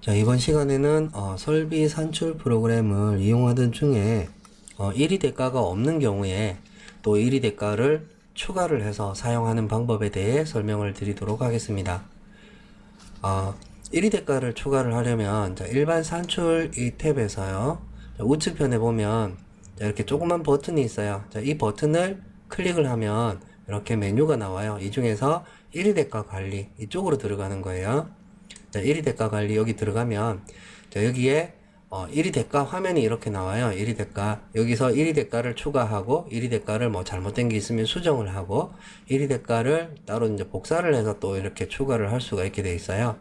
자, 이번 시간에는 설비 산출 프로그램을 이용하던 중에 1위 대가가 없는 경우에 또 1위 대가를 추가를 해서 사용하는 방법에 대해 설명을 드리도록 하겠습니다. 1위 대가를 추가를 하려면 일반 산출 이 탭에서요, 우측편에 보면 이렇게 조그만 버튼이 있어요. 이 버튼을 클릭을 하면 이렇게 메뉴가 나와요. 이 중에서 1위 대가 관리 이쪽으로 들어가는 거예요. 1위 대가 관리 여기 들어가면 여기에 1위 대가 화면이 이렇게 나와요. 1위 대가 여기서 1위 대가를 추가하고 1위 대가를 뭐 잘못된 게 있으면 수정을 하고 1위 대가를 따로 이제 복사를 해서 또 이렇게 추가를 할 수가 있게 돼 있어요.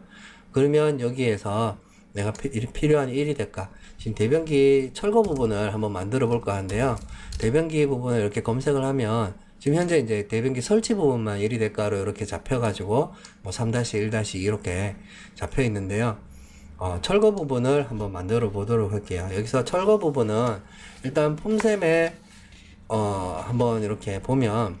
그러면 여기에서 내가 필요한 1위 대가 지금 대변기 철거 부분을 한번 만들어 볼까 하는데요. 대변기 부분을 이렇게 검색을 하면 지금 현재 이제 대변기 설치 부분만 1위 대가로 이렇게 잡혀가지고 뭐 3-1- 이렇게 잡혀 있는데요. 철거 부분을 한번 만들어 보도록 할게요. 여기서 철거 부분은 일단 폼셈에 한번 이렇게 보면,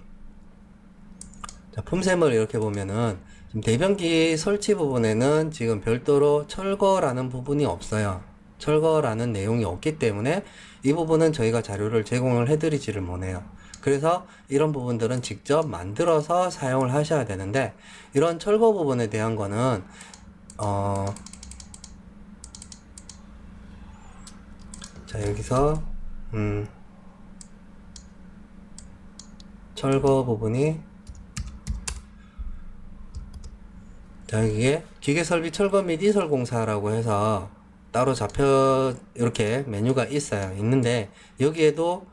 자, 폼셈을 이렇게 보면은 지금 대변기 설치 부분에는 지금 별도로 철거라는 부분이 없어요. 철거라는 내용이 없기 때문에 이 부분은 저희가 자료를 제공을 해드리지를 못해요. 그래서 이런 부분들은 직접 만들어서 사용을 하셔야 되는데, 이런 철거 부분에 대한 거는 자, 여기서 철거 부분이, 자, 여기에 기계설비 철거 및 이설공사라고 해서 따로 잡혀 이렇게 메뉴가 있어요. 있는데 여기에도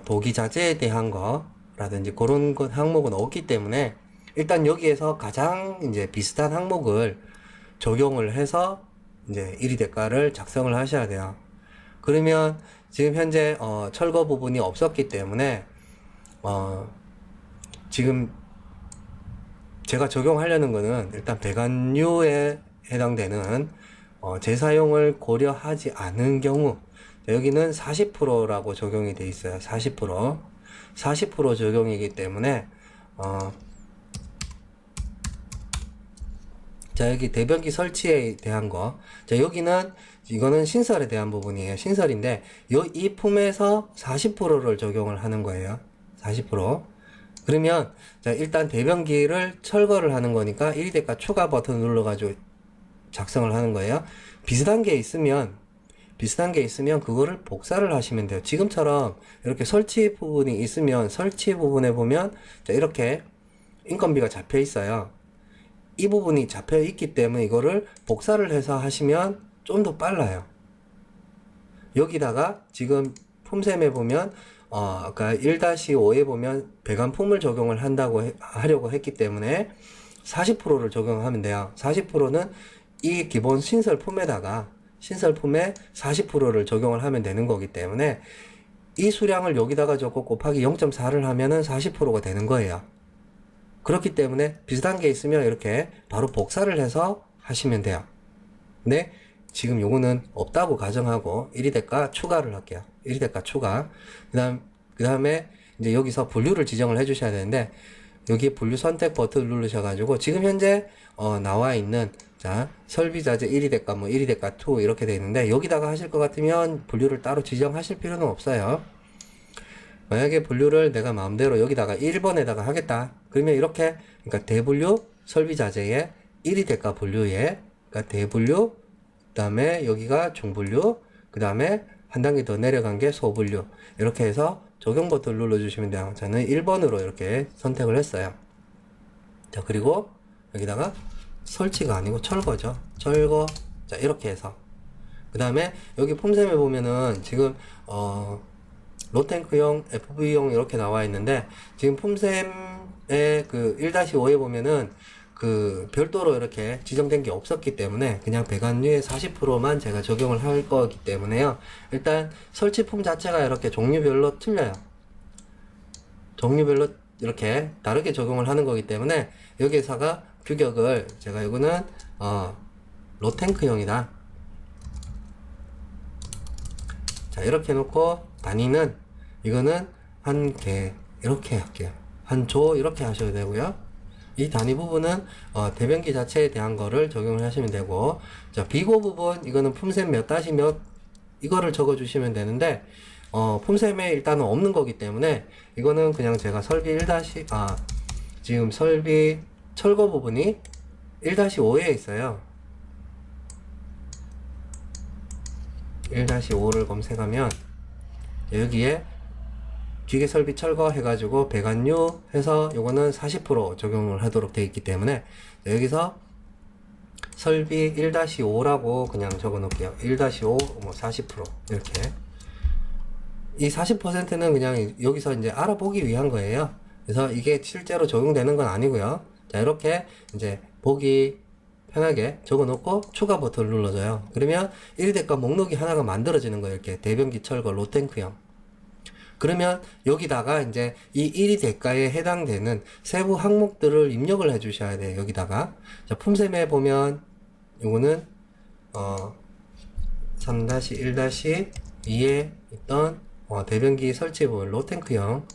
도기자재에 대한 거라든지 그런 것 항목은 없기 때문에 일단 여기에서 가장 이제 비슷한 항목을 적용을 해서 이제 1위 대가를 작성을 하셔야 돼요. 그러면 지금 현재 철거 부분이 없었기 때문에 지금 제가 적용하려는 거는 일단 배관류에 해당되는 재사용을 고려하지 않은 경우, 여기는 40%라고 적용이 돼 있어요. 40% 적용이기 때문에 자, 여기 대변기 설치에 대한 거, 자, 여기는 이거는 신설에 대한 부분이에요. 신설인데 이 품에서 40%를 적용을 하는 거예요. 40%. 그러면 자, 일단 대변기를 철거를 하는 거니까 1위 대가 추가 버튼 눌러가지고 작성을 하는 거예요. 비슷한 게 있으면 그거를 복사를 하시면 돼요. 지금처럼 이렇게 설치 부분이 있으면 설치 부분에 보면 자, 이렇게 인건비가 잡혀 있어요. 이 부분이 잡혀 있기 때문에 이거를 복사를 해서 하시면 좀 더 빨라요. 여기다가 지금 폼셈에 보면 아까 1-5에 보면 배관품을 적용을 하려고 했기 때문에 40%를 적용하면 돼요. 40%는 이 기본 신설품에다가 신설품에 40%를 적용을 하면 되는 거기 때문에 이 수량을 여기다가 적고 곱하기 0.4를 하면은 40%가 되는 거예요. 그렇기 때문에 비슷한 게 있으면 이렇게 바로 복사를 해서 하시면 돼요. 근데 지금 요거는 없다고 가정하고 1위 대가 추가를 할게요. 1위 대가 추가. 그 다음에 이제 여기서 분류를 지정을 해 주셔야 되는데, 여기 분류 선택 버튼을 누르셔가지고 지금 현재 나와 있는 자, 설비자재 1위 대가 뭐 1위 대가 2 이렇게 되어 있는데, 여기다가 하실 것 같으면 분류를 따로 지정하실 필요는 없어요. 만약에 분류를 내가 마음대로 여기다가 1번에다가 하겠다. 그러면 이렇게, 그러니까 대분류 설비자재의 1위 대가 분류에, 그러니까 대분류, 그 다음에 여기가 중분류, 그 다음에 한 단계 더 내려간 게 소분류. 이렇게 해서 적용 버튼을 눌러주시면 돼요. 저는 1번으로 이렇게 선택을 했어요. 자, 그리고 여기다가 설치가 아니고 철거죠. 철거. 자, 이렇게 해서. 그 다음에 여기 폼셈에 보면은 지금, 로탱크용, FV용 이렇게 나와 있는데, 지금 폼셈의 그 1-5에 보면은 그 별도로 이렇게 지정된 게 없었기 때문에 그냥 배관류의 40%만 제가 적용을 할 거기 때문에요. 일단 설치품 자체가 이렇게 종류별로 틀려요. 종류별로 이렇게 다르게 적용을 하는 거기 때문에 여기에서가 규격을 제가 이거는 로탱크용이다. 자, 이렇게 해놓고 단위는 이거는 한 개 이렇게 할게요. 한 조 이렇게 하셔도 되고요. 이 단위 부분은 대변기 자체에 대한 거를 적용을 하시면 되고, 자, 비고 부분 이거는 품셈 몇 다시 몇 이거를 적어 주시면 되는데, 품셈에 일단은 없는 거기 때문에 이거는 그냥 제가 설비 1 지금 설비 철거 부분이 1-5에 있어요. 1-5를 검색하면 여기에 기계 설비 철거 해가지고 배관유 해서 요거는 40% 적용을 하도록 되어 있기 때문에 여기서 설비 1-5라고 그냥 적어 놓을게요. 1-5 뭐 40% 이렇게. 이 40%는 그냥 여기서 이제 알아보기 위한 거예요. 그래서 이게 실제로 적용되는 건 아니고요. 자, 이렇게 이제 보기 편하게 적어 놓고 추가 버튼을 눌러줘요. 그러면 1대가 목록이 하나가 만들어지는 거예요. 이렇게 대변기 철거 로탱크형. 그러면 여기다가 이제 이 1위 대가에 해당되는 세부 항목들을 입력을 해 주셔야 돼요. 여기다가. 자, 품셈에 보면 요거는 3-1-2에 있던 대변기 설치 부분 로탱크형.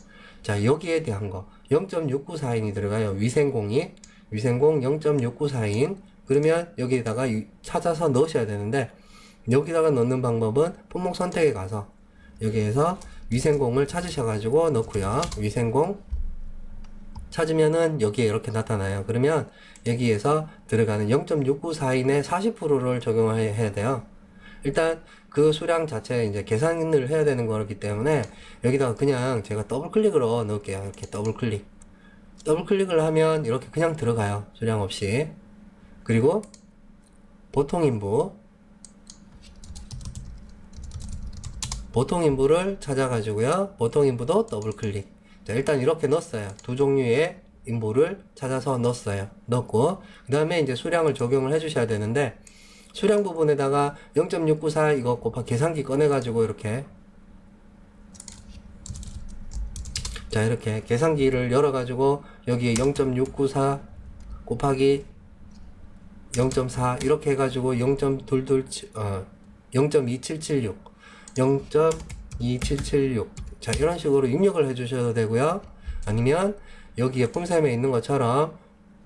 자, 여기에 대한 거 0.6942인이 들어가요. 위생공이 위생공 0.6942인. 그러면 여기다가 찾아서 넣으셔야 되는데, 여기다가 넣는 방법은 품목 선택에 가서 여기에서 위생공을 찾으셔가지고 넣고요. 위생공 찾으면은 여기에 이렇게 나타나요. 그러면 여기에서 들어가는 0.6942인의 40%를 적용을 해야 돼요. 일단 그 수량 자체에 이제 계산을 해야 되는 거기 때문에 여기다가 그냥 제가 더블 클릭으로 넣을게요. 이렇게 더블 클릭을 하면 이렇게 그냥 들어가요. 수량 없이. 그리고 보통 인부를 찾아가지고요. 보통 인부도 더블 클릭. 자, 일단 이렇게 넣었어요. 두 종류의 인부를 찾아서 넣었고, 그 다음에 이제 수량을 적용을 해 주셔야 되는데, 수량 부분에다가 0.694 이거 곱하기 계산기 꺼내가지고 이렇게, 자, 이렇게 계산기를 열어가지고 여기에 0.694 곱하기 0.4 이렇게 해가지고 0.2776 자, 이런 식으로 입력을 해 주셔도 되고요. 아니면 여기에 품셈에 있는 것처럼,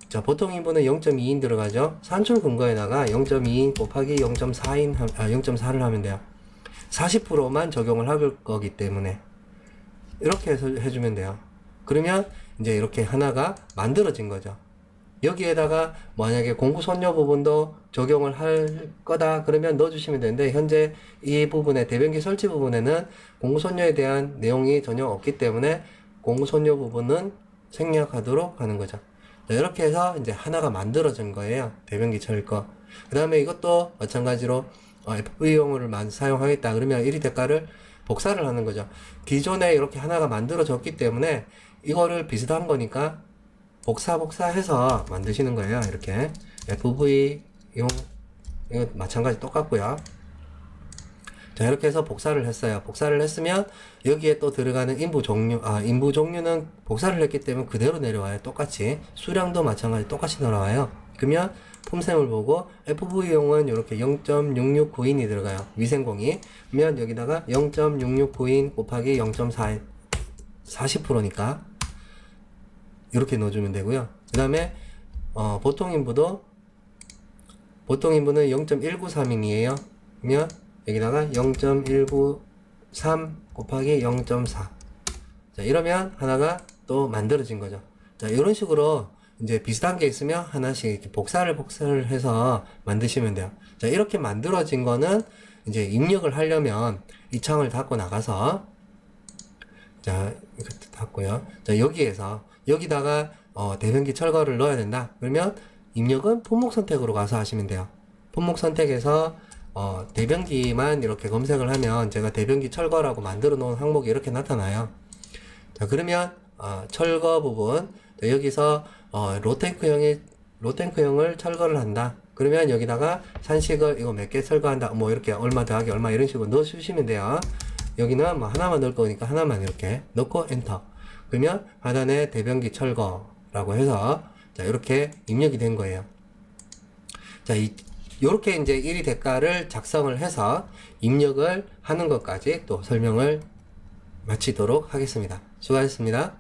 자, 보통 인부는 0.2인 들어가죠. 산출 근거에다가 0.2인 곱하기 0.4를 하면 돼요. 40%만 적용을 할 거기 때문에 이렇게 해서 해주면 돼요. 그러면 이제 이렇게 하나가 만들어진 거죠. 여기에다가 만약에 공구 선료 부분도 적용을 할 거다 그러면 넣어주시면 되는데, 현재 이 부분에 대변기 설치 부분에는 공구 선료에 대한 내용이 전혀 없기 때문에 공구 선료 부분은 생략하도록 하는 거죠. 자, 이렇게 해서 이제 하나가 만들어진 거예요. 대변기 철거. 그 다음에 이것도 마찬가지로 FV용을 사용하겠다 그러면 1위 대가를 복사를 하는 거죠. 기존에 이렇게 하나가 만들어졌기 때문에 이거를 비슷한 거니까 복사해서 만드시는 거예요. 이렇게 FV용 이거 마찬가지 똑같고요. 자, 이렇게 해서 복사를 했어요. 복사를 했으면 여기에 또 들어가는 인부 종류는 복사를 했기 때문에 그대로 내려와요. 똑같이. 수량도 마찬가지 똑같이 내려와요. 그러면 품셈을 보고 FV용은 이렇게 0.6692인이 들어가요. 위생공이. 그러면 여기다가 0.6692인 곱하기 0.4 40%니까 이렇게 넣어주면 되고요. 그 다음에 보통 인부는 0.193인이에요. 그러면 여기다가 0.193 곱하기 0.4. 자, 이러면 하나가 또 만들어진 거죠. 자, 이런 식으로 이제 비슷한 게 있으면 하나씩 이렇게 복사를 해서 만드시면 돼요. 자, 이렇게 만들어진 거는 이제 입력을 하려면 이 창을 닫고 나가서, 자, 이것도 닫고요. 자, 여기다가 대변기 철거를 넣어야 된다. 그러면 입력은 품목 선택으로 가서 하시면 돼요. 품목 선택에서 대변기만 이렇게 검색을 하면 제가 대변기 철거라고 만들어 놓은 항목이 이렇게 나타나요. 자, 그러면 철거 부분, 자, 여기서 로탱크형을 철거를 한다. 그러면 여기다가 산식을 이거 몇 개 철거한다. 뭐 이렇게 얼마 더하기 얼마 이런 식으로 넣어 주시면 돼요. 여기는 뭐 하나만 넣을 거니까 하나만 이렇게 넣고 엔터. 그러면 하단에 대변기 철거라고 해서 자, 이렇게 입력이 된 거예요. 자, 요렇게 이제 1위 대가를 작성을 해서 입력을 하는 것까지 또 설명을 마치도록 하겠습니다. 수고하셨습니다.